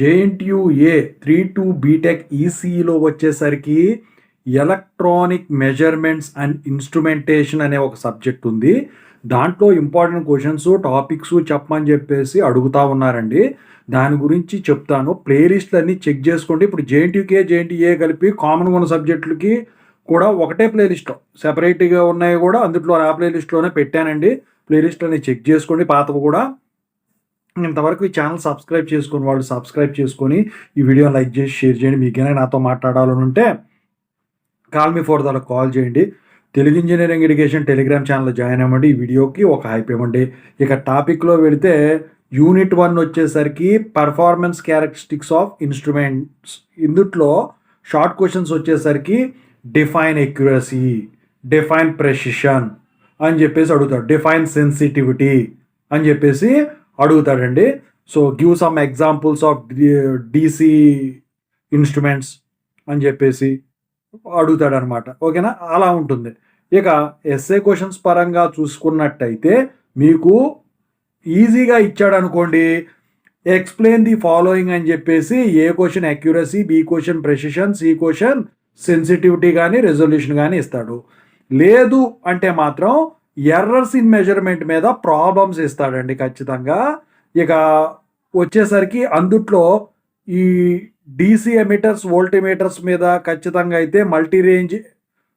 JNTU 3-2 BTech ఈసీఈలో వచ్చేసరికి electronic measurements and instrumentation అనే ఒక సబ్జెక్ట్ ఉంది. దాంట్లో ఇంపార్టెంట్ క్వశ్చన్స్, టాపిక్స్ చెప్పమని చెప్పేసి అడుగుతా ఉన్నారండి. దాని గురించి చెప్తాను. ప్లేలిస్ట్లన్నీ చెక్ చేసుకోండి. ఇప్పుడు జేఎన్టీయూ కలిపి కామన్గా ఉన్న సబ్జెక్టులకి కూడా ఒకటే ప్లేలిస్ట్, సెపరేట్గా ఉన్నాయి కూడా అందులో ఆ ప్లేలిస్ట్లోనే పెట్టానండి. ప్లేలిస్ట్లన్నీ చెక్ చేసుకోండి, పాతవి కూడా. ఇంతవరకు ఈ ఛానల్ సబ్స్క్రైబ్ చేసుకుని వాళ్ళు సబ్స్క్రైబ్ చేసుకొని ఈ వీడియో లైక్ చేసి షేర్ చేయండి. మీకైనా నాతో మాట్లాడాలని ఉంటే కాల్ మీ ఫర్ దానికి కాల్ చేయండి. తెలుగు ఇంజనీరింగ్ ఎడ్యుకేషన్ టెలిగ్రామ్ ఛానల్లో జాయిన్ అవ్వండి. ఈ వీడియోకి ఒక హైప్ ఇవ్వండి. ఇక టాపిక్లో వెళితే యూనిట్ 1 వచ్చేసరికి పర్ఫార్మెన్స్ క్యారెక్టరిస్టిక్స్ ఆఫ్ ఇన్స్ట్రుమెంట్స్. ఇందుట్లో షార్ట్ క్వశ్చన్స్ వచ్చేసరికి డిఫైన్ ఎక్యురసీ, డిఫైన్ ప్రెసిషన్ అని చెప్పేసి అడుగుతాడు. డిఫైన్ సెన్సిటివిటీ అని చెప్పేసి అడుగుతాడండి. So give some examples of DC instruments అని చెప్పేసి అడుగుతాడనమాట. ఓకేనా, అలా ఉంటుంది. ఇక ఎస్ఏ క్వశ్చన్స్ పరంగా చూసుకున్నట్టయితే మీకు ఈజీగా ఇచ్చాడు అనుకోండి, ఎక్స్ప్లెయిన్ ది ఫాలోయింగ్ అని చెప్పేసి A question accuracy, B question precision, C question sensitivity కానీ రెజల్యూషన్ కానీ ఇస్తాడు. లేదు అంటే మాత్రం ఎర్రర్స్ ఇన్ మెజర్మెంట్ మీద ప్రాబ్లమ్స్ ఇస్తాడండి ఖచ్చితంగా. ఇక వచ్చేసరికి అందుట్లో ఈ డీసీ ఎమిటర్స్, వోల్టీమీటర్స్ మీద ఖచ్చితంగా అయితే, మల్టీ రేంజ్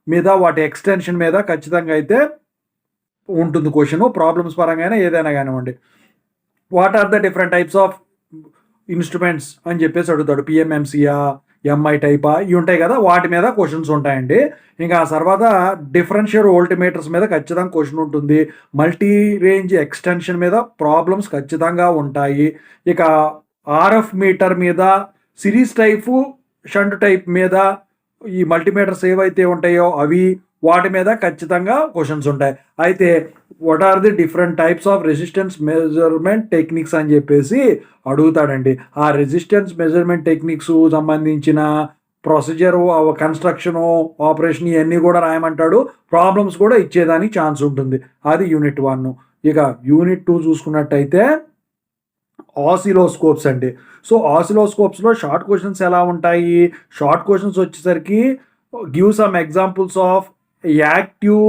మీద, వాటి ఎక్స్టెన్షన్ మీద ఖచ్చితంగా అయితే ఉంటుంది క్వశ్చన్. ప్రాబ్లమ్స్ పరంగా ఏదైనా కానివ్వండి. What are the different types of instruments అని చెప్పేసి అడుగుతాడు. పిఎంఎంసీయా, ఎంఐ టైపా, ఇవి ఉంటాయి కదా, వాటి మీద క్వశ్చన్స్ ఉంటాయండి. ఇంకా ఆ తర్వాత డిఫరెన్షియల్ వోల్టీమీటర్స్ మీద ఖచ్చితంగా క్వశ్చన్ ఉంటుంది. మల్టీ రేంజ్ ఎక్స్టెన్షన్ మీద ప్రాబ్లమ్స్ ఖచ్చితంగా ఉంటాయి. ఇక ఆర్ఎఫ్ మీటర్ మీద, సిరీస్ టైపు, షంట్ టైప్ మీద, ఈ మల్టీమీటర్స్ ఏవైతే ఉంటాయో అవి, వాటి మీద ఖచ్చితంగా క్వశ్చన్స్ ఉంటాయి. అయితే what are the different types of resistance measurement techniques అని చెప్పేసి అడుగుతాడండి. ఆ రెసిస్టెన్స్ మెజర్మెంట్ టెక్నిక్స్ సంబంధించిన ప్రొసీజరు, కన్స్ట్రక్షను, ఆపరేషన్ ఇవన్నీ కూడా రాయమంటాడు. ప్రాబ్లమ్స్ కూడా ఇచ్చేదానికి ఛాన్స్ ఉంటుంది. అది యూనిట్ 1. ఇక యూనిట్ 2 చూసుకున్నట్టయితే ఆసిలోస్కోప్స్ అండి. సో ఆసిలోస్కోప్స్లో షార్ట్ క్వశ్చన్స్ ఎలా ఉంటాయి? షార్ట్ క్వశ్చన్స్ వచ్చేసరికి give some examples of active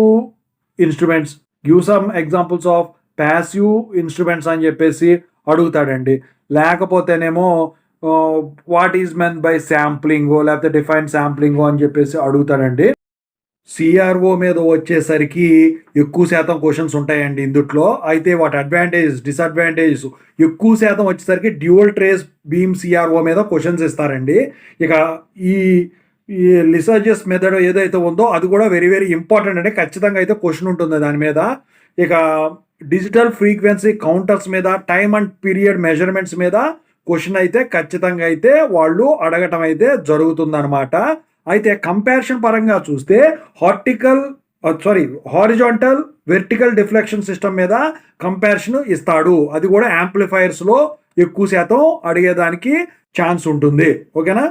instruments, give some examples of passive instruments అని చెప్పేసి అడుగుతాడండి. లేకపోతేనేమో వాట్ ఈజ్ మెన్ బై శాంప్లింగో, లేకపోతే డిఫైన్ శాంప్లింగో అని చెప్పేసి అడుగుతాడండి. సిఆర్ఓ మీద వచ్చేసరికి ఎక్కువ శాతం క్వశ్చన్స్ ఉంటాయండి ఇందుట్లో. అయితే వాటి అడ్వాంటేజెస్, డిసడ్వాంటేజెస్ ఎక్కువ శాతం వచ్చేసరికి డ్యూయల్ ట్రేస్ బీమ్ సిఆర్ఓ మీద క్వశ్చన్స్ ఇస్తారండి. ఇక ఈ లిసాజెస్ మెథడ్ ఏదైతే ఉందో అది కూడా వెరీ వెరీ ఇంపార్టెంట్ అండి. ఖచ్చితంగా అయితే క్వశ్చన్ ఉంటుంది దాని మీద. ఇక డిజిటల్ ఫ్రీక్వెన్సీ కౌంటర్స్ మీద, టైమ్ అండ్ పీరియడ్ మెజర్మెంట్స్ మీద క్వశ్చన్ అయితే ఖచ్చితంగా అయితే వాళ్ళు అడగటం అయితే జరుగుతుందన్నమాట. అయితే కంపారిజన్ పరంగా చూస్తే హారిజాంటల్ వెర్టికల్ డిఫ్లెక్షన్ సిస్టమ్ మీద కంపారిజన్ ఇస్తాడు. అది కూడా యాంప్లిఫైయర్స్లో ఎక్కువ శాతం అడిగేదానికి ఛాన్స్ ఉంటుంది. ఓకేనా.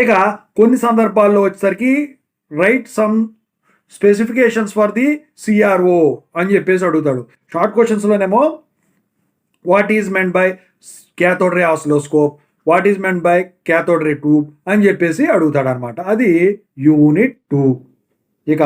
ఇక కొన్ని సందర్భాల్లో వచ్చేసరికి write some specifications for the CRO అని చెప్పేసి అడుగుతాడు. షార్ట్ క్వశ్చన్స్లోనేమో what is meant by cathode ray oscilloscope, what is meant by cathode ray tube అని చెప్పేసి అడుగుతాడు అనమాట. అది యూనిట్ 2. ఇక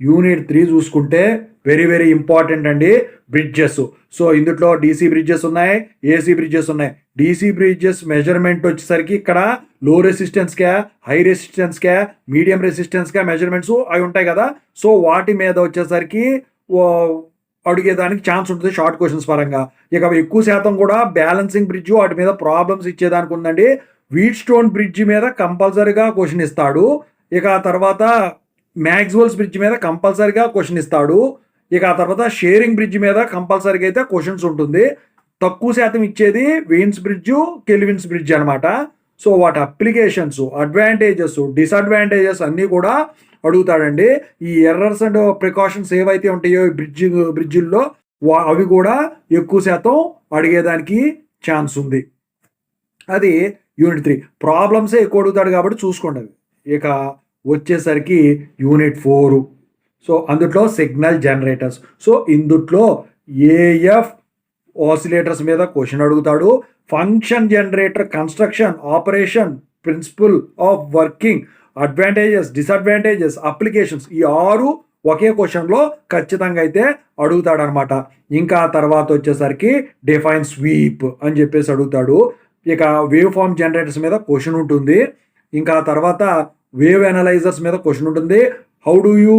యూనిట్ 3 చూసుకుంటే వెరీ వెరీ ఇంపార్టెంట్ అండి, బ్రిడ్జెస్. సో ఇందులో డీసీ బ్రిడ్జెస్ ఉన్నాయి, ఏసీ బ్రిడ్జెస్ ఉన్నాయి. డీసీ బ్రిడ్జెస్ మెజర్మెంట్ వచ్చేసరికి ఇక్కడ లో రెసిస్టెన్స్గా, హై రెసిస్టెన్స్గా, మీడియం రెసిస్టెన్స్గా మెజర్మెంట్స్ అవి ఉంటాయి కదా. సో వాటి మీద వచ్చేసరికి అడిగేదానికి ఛాన్స్ ఉంటుంది షార్ట్ క్వశ్చన్స్ పరంగా. ఇక ఎక్కువ శాతం కూడా బ్యాలెన్సింగ్ బ్రిడ్జ్, వాటి మీద ప్రాబ్లమ్స్ ఇచ్చేదానికి ఉందండి. వీట్ స్టోన్ బ్రిడ్జ్ మీద కంపల్సరీగా క్వశ్చన్ ఇస్తాడు. ఇక ఆ తర్వాత మ్యాక్స్వెల్స్ బ్రిడ్జ్ మీద కంపల్సరీగా క్వశ్చన్ ఇస్తాడు. ఇక ఆ తర్వాత షేరింగ్ బ్రిడ్జ్ మీద కంపల్సరీగా అయితే క్వశ్చన్స్ ఉంటుంది. తక్కువ శాతం ఇచ్చేది వీన్స్ బ్రిడ్జ్, కెల్విన్స్ బ్రిడ్జ్ అనమాట. సో వాటి అప్లికేషన్స్, అడ్వాంటేజెస్, డిసడ్వాంటేజెస్ అన్నీ కూడా అడుగుతాడండి. ఈ ఎర్రర్స్ అండ్ ప్రికాషన్స్ ఏవైతే ఉంటాయో ఈ బ్రిడ్జిల్లో అవి కూడా ఎక్కువ శాతం అడిగేదానికి ఛాన్స్ ఉంది. అది యూనిట్ 3. ప్రాబ్లమ్సే ఎక్కువ అడుగుతాడు కాబట్టి చూసుకోండి అవి. ఇక వచ్చేసరికి యూనిట్ 4. సో అందుట్లో సిగ్నల్ జనరేటర్స్. సో ఇందుట్లో ఏఎఫ్ ఆసిలేటర్స్ మీద క్వశ్చన్ అడుగుతాడు. Function generator construction, operation, principle of working, advantages, disadvantages, applications, ఈ 6 ఒకే క్వశ్చన్లో ఖచ్చితంగా అయితే అడుగుతాడనమాట. ఇంకా తర్వాత వచ్చేసరికి డిఫైన్ స్వీప్ అని చెప్పేసి అడుగుతాడు. ఇక వేవ్ ఫార్మ్ జనరేటర్స్ మీద క్వశ్చన్ ఉంటుంది. ఇంకా తర్వాత వేవ్ అనలైజర్స్ మీద క్వశ్చన్ ఉంటుంది. How do you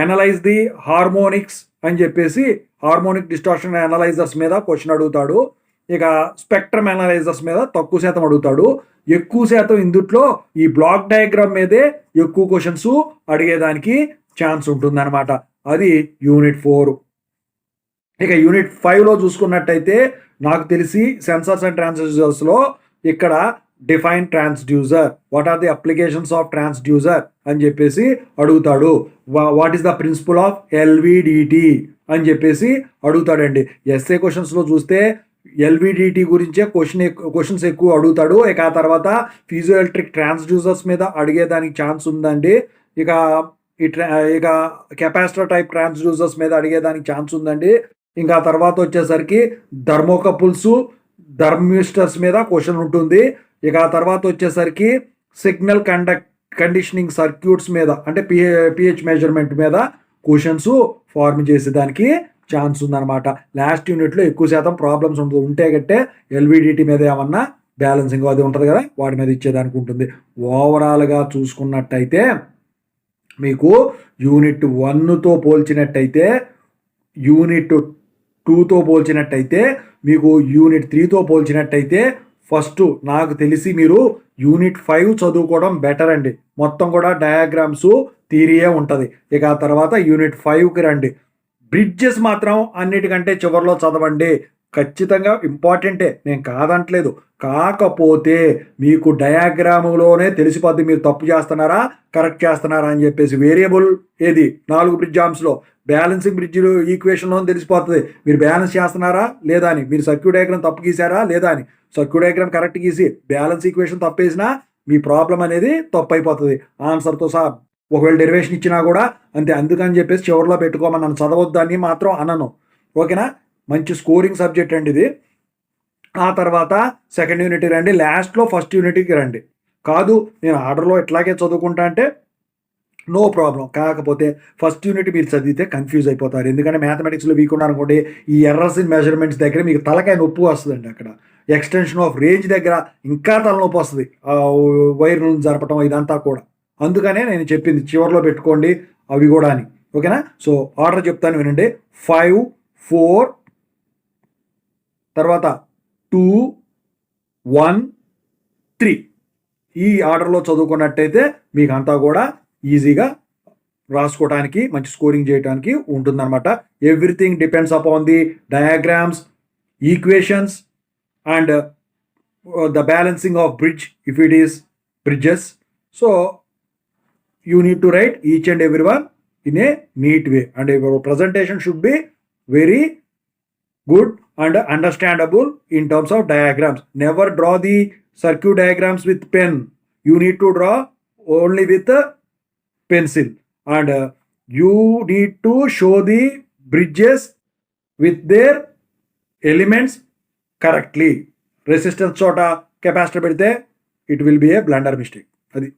analyse the harmonics అని చెప్పేసి హార్మోనిక్ డిస్టార్షన్ అనలైజర్స్ మీద క్వశ్చన్ అడుగుతాడు. ఇక స్పెక్ట్రమ్ అనలైజర్స్ మీద తక్కువ శాతం అడుగుతాడు. ఎక్కువ శాతం ఇందుట్లో ఈ బ్లాక్ డయాగ్రామ్ మీదే ఎక్కువ క్వశ్చన్స్ అడిగేదానికి ఛాన్స్ ఉంటుందన్నమాట. అది యూనిట్ 4. ఇక యూనిట్ 5లో చూసుకున్నట్టయితే నాకు తెలిసి సెన్సార్స్ అండ్ ట్రాన్స్డ్యూసర్స్లో ఇక్కడ define transducer, what are the applications of transducer అని చెప్పేసి అడుగుతాడు. What is the principle of LVDT అని చెప్పేసి అడుగుతాడండి. ఎస్ఏ క్వశ్చన్స్లో చూస్తే ఎల్విడిటి గురించే క్వశ్చన్స్ ఎక్కువ అడుగుతాడు. ఇక ఆ తర్వాత ఫీజో ఎలక్ట్రిక్ ట్రాన్స్డ్యూసర్స్ మీద అడిగేదానికి ఛాన్స్ ఉందండి. ఇక ఇక కెపాసిటర్ టైప్ ట్రాన్స్డ్యూసర్స్ మీద అడిగేదానికి ఛాన్స్ ఉందండి. ఇంకా తర్వాత వచ్చేసరికి థర్మోకపుల్స్, థర్మిస్టర్స్ మీద క్వశ్చన్ ఉంటుంది. ఇక ఆ తర్వాత వచ్చేసరికి సిగ్నల్ కండిషనింగ్ సర్క్యూట్స్ మీద అంటే పిహెచ్ మెజర్మెంట్ మీద క్వశ్చన్స్ ఫార్మ్ చేసేదానికి ఛాన్స్ ఉందన్నమాట. లాస్ట్ యూనిట్లో ఎక్కువ శాతం ప్రాబ్లమ్స్ ఉంటే గట్టే ఎల్విడిటి మీద ఏమన్నా బ్యాలెన్సింగ్ అది ఉంటుంది కదా, వాటి మీద ఇచ్చేదానికి ఉంటుంది. ఓవరాల్గా చూసుకున్నట్టయితే మీకు యూనిట్ 1తో పోల్చినట్టయితే, యూనిట్ 2తో పోల్చినట్టయితే, మీకు యూనిట్ 3తో పోల్చినట్టయితే ఫస్ట్ నాకు తెలిసి మీరు యూనిట్ 5 చదువుకోవడం బెటర్ అండి. మొత్తం కూడా డయాగ్రామ్స్ థియరీయే ఉంటుంది. ఇక ఆ తర్వాత యూనిట్ 5కి రండి. బ్రిడ్జెస్ మాత్రం అన్నిటికంటే చివరిలో చదవండి. ఖచ్చితంగా ఇంపార్టెంటే, నేను కాదంటలేదు. కాకపోతే మీకు డయాగ్రాములోనే తెలిసిపోద్ది మీరు తప్పు చేస్తున్నారా కరెక్ట్ చేస్తున్నారా అని చెప్పేసి. వేరియబుల్ ఏది 4 బ్రిడ్జ్ జామ్స్లో బ్యాలెన్సింగ్ బ్రిడ్జ్లు ఈక్వేషన్లో తెలిసిపోతుంది మీరు బ్యాలెన్స్ చేస్తున్నారా లేదా అని. మీరు సర్క్యూట్ డయాగ్రామ్ తప్పు గీసారా లేదా అని. సర్క్యూట్ డయాగ్రామ్ కరెక్ట్ గీసి బ్యాలెన్స్ ఈక్వేషన్ తప్పేసినా మీ ప్రాబ్లం అనేది తప్పు అయిపోతుంది ఆన్సర్తో సహా. ఒకవేళ డెరివేషన్ ఇచ్చినా కూడా అంతే. అందుకని చెప్పేసి చివరిలో పెట్టుకోమని నన్ను చదవద్దని మాత్రం అనను, ఓకేనా. మంచి స్కోరింగ్ సబ్జెక్ట్ అండి ఇది. ఆ తర్వాత సెకండ్ యూనిట్కి రండి. లాస్ట్లో ఫస్ట్ యూనిట్కి రండి. కాదు నేను ఆర్డర్లో ఇట్లాగే చదువుకుంటా అంటే నో ప్రాబ్లం. కాకపోతే ఫస్ట్ యూనిట్ మీరు చదివితే కన్ఫ్యూజ్ అయిపోతారు. ఎందుకంటే మ్యాథమెటిక్స్లో వీక్ ఉన్నారనుకోండి, ఈ ఎర్రర్స్ ఇన్ మెజర్మెంట్స్ దగ్గర మీకు తలకాయ నొప్పి వస్తుందండి. అక్కడ ఎక్స్టెన్షన్ ఆఫ్ రేంజ్ దగ్గర ఇంకా తలనొప్పి వస్తుంది, వైర్ నుంచి జరపటం ఇదంతా కూడా. అందుకనే నేను చెప్పింది చివరిలో పెట్టుకోండి అవి కూడా అని, ఓకేనా. సో ఆర్డర్ చెప్తాను వినండి. 5, 4, తర్వాత 2, 1, 3 ఈ ఆర్డర్లో చదువుకున్నట్టయితే మీకు అంతా కూడా ఈజీగా రాసుకోవడానికి మంచి స్కోరింగ్ చేయడానికి ఉంటుందన్నమాట. Everything depends upon the diagrams, equations and the balancing of bridge if it is bridges. So you need to write each and every one in a neat way, and your presentation should be very good and understandable in terms of diagrams. Never draw the circuit diagrams with pen. You need to draw only with a pencil, and you need to show the bridges with their elements correctly. Resistance chota capacitor pedite it will be a blunder mistake. Adi.